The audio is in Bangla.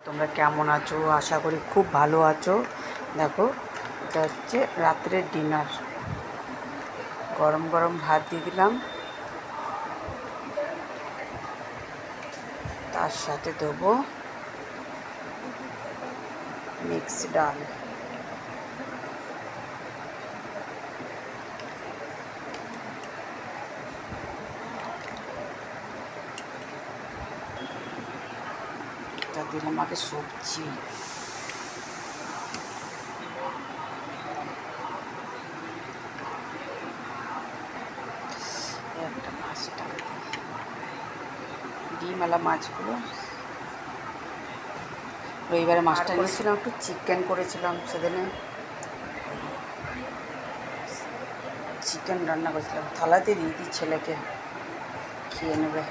তোমরা কেমন আছো? আশা করি খুব ভালো আছো। দেখো, এটা হচ্ছে রাত্রের ডিনার। গরম গরম ভাত দিয়ে দিলাম, তার সাথে দেবো মিক্স ডাল। এটা দিলাম আগে সবজি। একটা মাছটা ডিমওয়ালা মাছগুলো, রবিবারে মাছটা নিয়েছিলাম, একটু চিকেন করেছিলাম সেদিনে, চিকেন রান্না করেছিলাম। থালাতে দিয়ে দিই, ছেলেকে খেয়ে নেবে।